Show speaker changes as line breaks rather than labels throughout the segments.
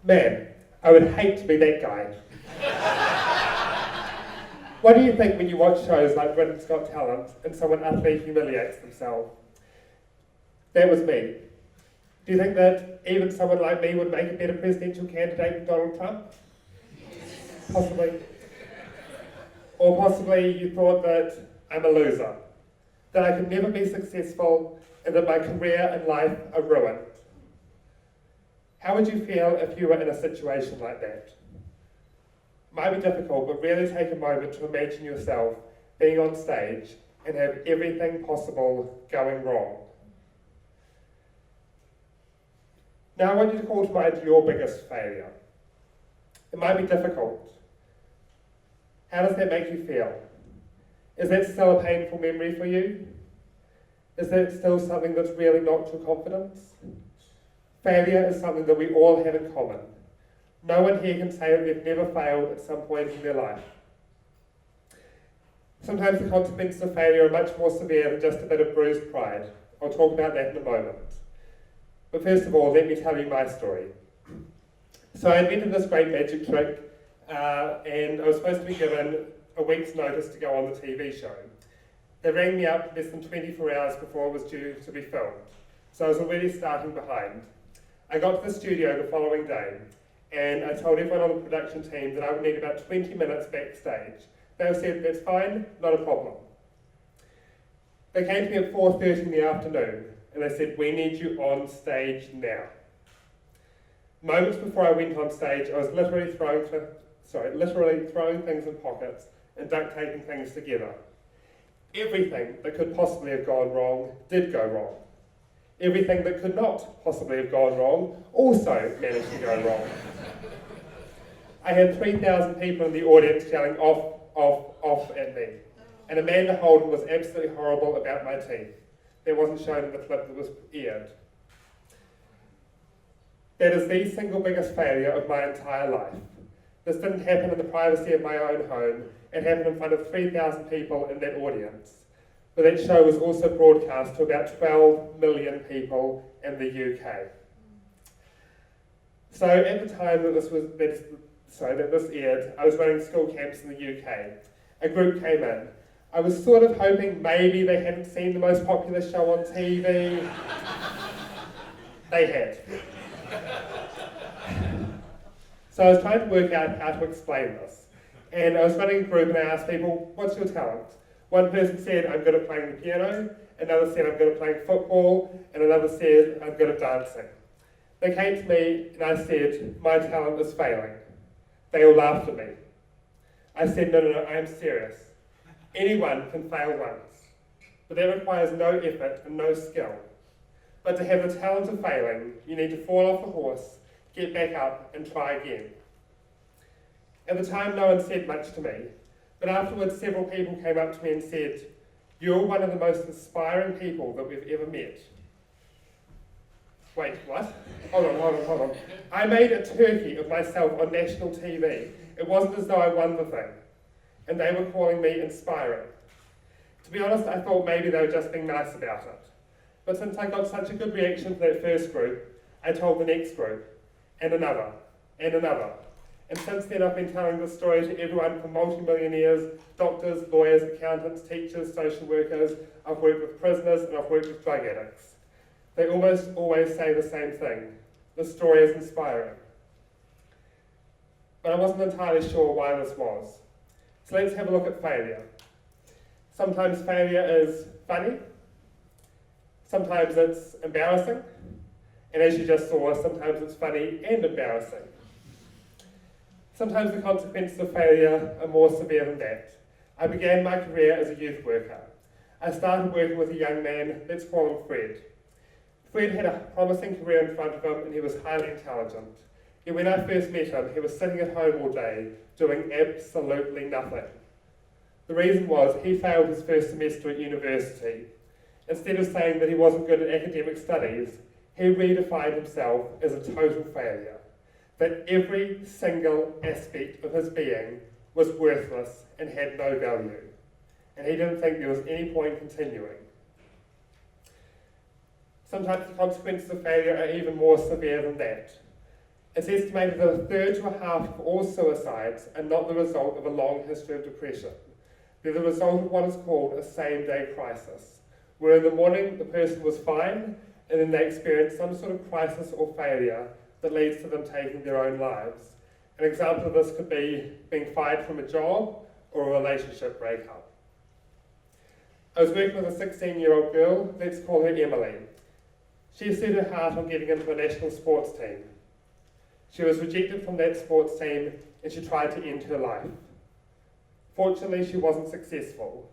Man, I would hate to be that guy. What do you think when you watch shows like Britain's Got Talent and someone utterly humiliates themselves? That was me. Do you think that even someone like me would make a better presidential candidate than Donald Trump? Possibly. Or possibly you thought that I'm a loser, that I could never be successful, and that my career and life are ruined. How would you feel if you were in a situation like that? It might be difficult, but really take a moment to imagine yourself being on stage and have everything possible going wrong. Now I want you to call to mind your biggest failure. It might be difficult. How does that make you feel? Is that still a painful memory for you? Is that still something that's really knocked your confidence? Failure is something that we all have in common. No one here can say that they've never failed at some point in their life. Sometimes the consequences of failure are much more severe than just a bit of bruised pride. I'll talk about that in a moment. But first of all, let me tell you my story. So I invented this great magic trick, and I was supposed to be given a week's notice to go on the TV show. They rang me up less than 24 hours before it was due to be filmed, so I was already starting behind. I got to the studio the following day, and I told everyone on the production team that I would need about 20 minutes backstage. They all said, that's fine, not a problem. They came to me at 4:30 in the afternoon, and they said, we need you on stage now. Moments before I went on stage, I was literally throwing things in pockets and duct taping things together. Everything that could possibly have gone wrong did go wrong. Everything that could not possibly have gone wrong also managed to go wrong. I had 3,000 people in the audience yelling off, off, off at me. And Amanda Holden was absolutely horrible about my teeth. That wasn't shown in the clip that was aired. That is the single biggest failure of my entire life. This didn't happen in the privacy of my own home. It happened in front of 3,000 people in that audience. But that show was also broadcast to about 12 million people in the UK. So at the time that this aired, I was running school camps in the UK. A group came in. I was sort of hoping maybe they hadn't seen the most popular show on TV. They had. So I was trying to work out how to explain this. And I was running a group and I asked people, what's your talent? One person said, I'm good at playing the piano, another said, I'm good at playing football, and another said, I'm good at dancing. They came to me and I said, my talent is failing. They all laughed at me. I said, no, I am serious. Anyone can fail once, but that requires no effort and no skill. But to have the talent of failing, you need to fall off the horse, get back up, and try again. At the time, no one said much to me, but afterwards several people came up to me and said, you're one of the most inspiring people that we've ever met. Wait, what? Hold on. I made a turkey of myself on national TV. It wasn't as though I won the thing. And they were calling me inspiring. To be honest, I thought maybe they were just being nice about it. But since I got such a good reaction to that first group, I told the next group, and another, and another. And since then I've been telling this story to everyone from multimillionaires, doctors, lawyers, accountants, teachers, social workers. I've worked with prisoners and I've worked with drug addicts. They almost always say the same thing. The story is inspiring. But I wasn't entirely sure why this was. So let's have a look at failure. Sometimes failure is funny. Sometimes it's embarrassing. And as you just saw, sometimes it's funny and embarrassing. Sometimes the consequences of failure are more severe than that. I began my career as a youth worker. I started working with a young man, let's call him Fred. Fred had a promising career in front of him and he was highly intelligent. Yet when I first met him, he was sitting at home all day, doing absolutely nothing. The reason was he failed his first semester at university. Instead of saying that he wasn't good at academic studies, he redefined himself as a total failure. That every single aspect of his being was worthless and had no value. And he didn't think there was any point continuing. Sometimes the consequences of failure are even more severe than that. It's estimated that a third to a half of all suicides are not the result of a long history of depression. They're the result of what is called a same-day crisis, where in the morning the person was fine, and then they experienced some sort of crisis or failure that leads to them taking their own lives. An example of this could be being fired from a job or a relationship breakup. I was working with a 16-year-old girl, let's call her Emily. She set her heart on getting into a national sports team. She was rejected from that sports team and she tried to end her life. Fortunately, she wasn't successful.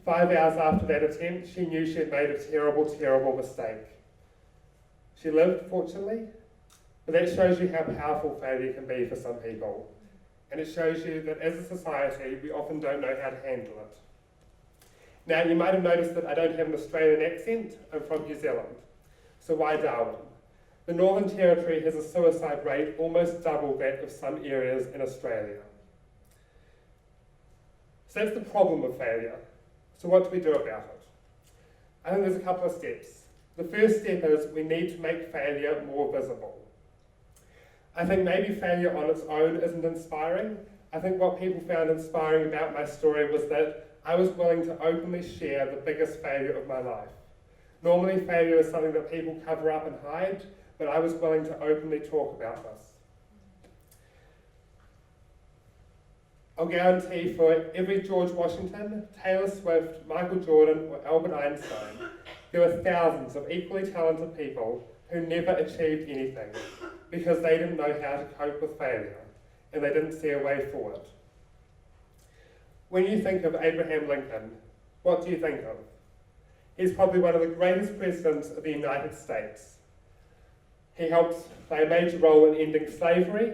5 hours after that attempt, she knew she had made a terrible, terrible mistake. She lived, fortunately, but that shows you how powerful failure can be for some people. And it shows you that as a society, we often don't know how to handle it. Now, you might have noticed that I don't have an Australian accent. I'm from New Zealand. So why Darwin? The Northern Territory has a suicide rate almost double that of some areas in Australia. So that's the problem of failure. So what do we do about it? I think there's a couple of steps. The first step is we need to make failure more visible. I think maybe failure on its own isn't inspiring. I think what people found inspiring about my story was that I was willing to openly share the biggest failure of my life. Normally failure is something that people cover up and hide, but I was willing to openly talk about this. I'll guarantee for every George Washington, Taylor Swift, Michael Jordan, or Albert Einstein, there were thousands of equally talented people who never achieved anything because they didn't know how to cope with failure and they didn't see a way forward. When you think of Abraham Lincoln, what do you think of? He's probably one of the greatest presidents of the United States. He helped play a major role in ending slavery,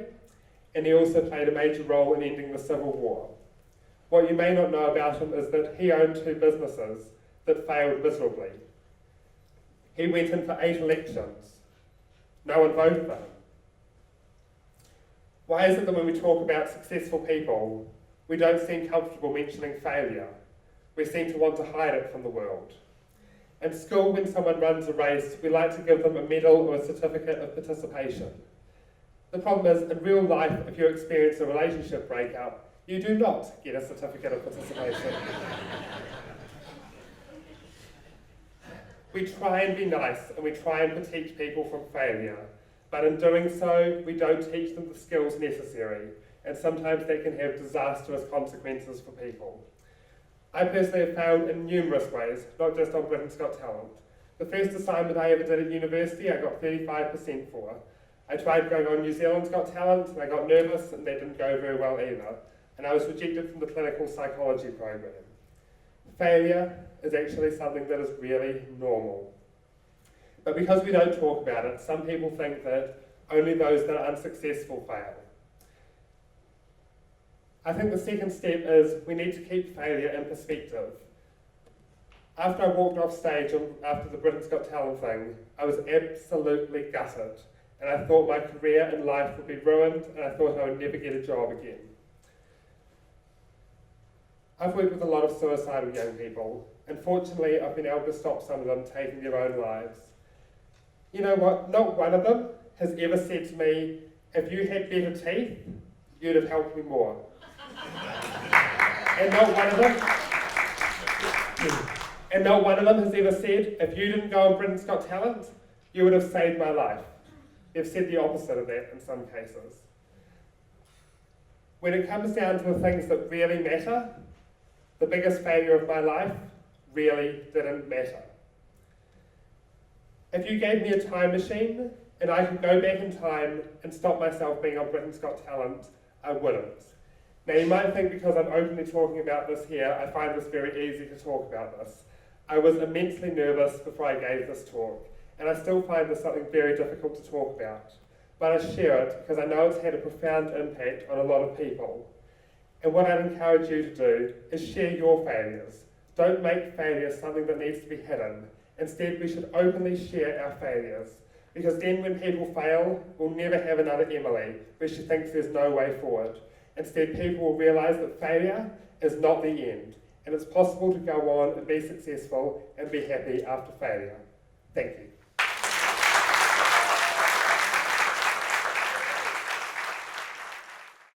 and he also played a major role in ending the Civil War. What you may not know about him is that he owned 2 businesses that failed miserably. He went in for 8 elections. No one voted for him. Why is it that when we talk about successful people, we don't seem comfortable mentioning failure? We seem to want to hide it from the world. In school, when someone runs a race, we like to give them a medal or a certificate of participation. The problem is, in real life, if you experience a relationship breakup, you do not get a certificate of participation. We try and be nice, and we try and protect people from failure, but in doing so, we don't teach them the skills necessary, and sometimes that can have disastrous consequences for people. I personally have failed in numerous ways, not just on Britain's Got Talent. The first assignment I ever did at university, I got 35% for. I tried going on New Zealand's Got Talent, and I got nervous, and that didn't go very well either. And I was rejected from the clinical psychology program. Failure is actually something that is really normal. But because we don't talk about it, some people think that only those that are unsuccessful fail. I think the second step is we need to keep failure in perspective. After I walked off stage after the Britain's Got Talent thing, I was absolutely gutted. And I thought my career and life would be ruined, and I thought I would never get a job again. I've worked with a lot of suicidal young people, and fortunately I've been able to stop some of them taking their own lives. You know what, not one of them has ever said to me, if you had better teeth, you'd have helped me more. And not one of them has ever said, if you didn't go on Britain's Got Talent, you would have saved my life. They've said the opposite of that in some cases. When it comes down to the things that really matter, the biggest failure of my life really didn't matter. If you gave me a time machine and I could go back in time and stop myself being on Britain's Got Talent, I wouldn't. Now you might think because I'm openly talking about this here, I find this very easy to talk about this. I was immensely nervous before I gave this talk, and I still find this something very difficult to talk about. But I share it because I know it's had a profound impact on a lot of people. And what I'd encourage you to do is share your failures. Don't make failure something that needs to be hidden. Instead, we should openly share our failures. Because then when people fail, we'll never have another Emily where she thinks there's no way forward. Instead, people will realise that failure is not the end, and it's possible to go on and be successful and be happy after failure. Thank you.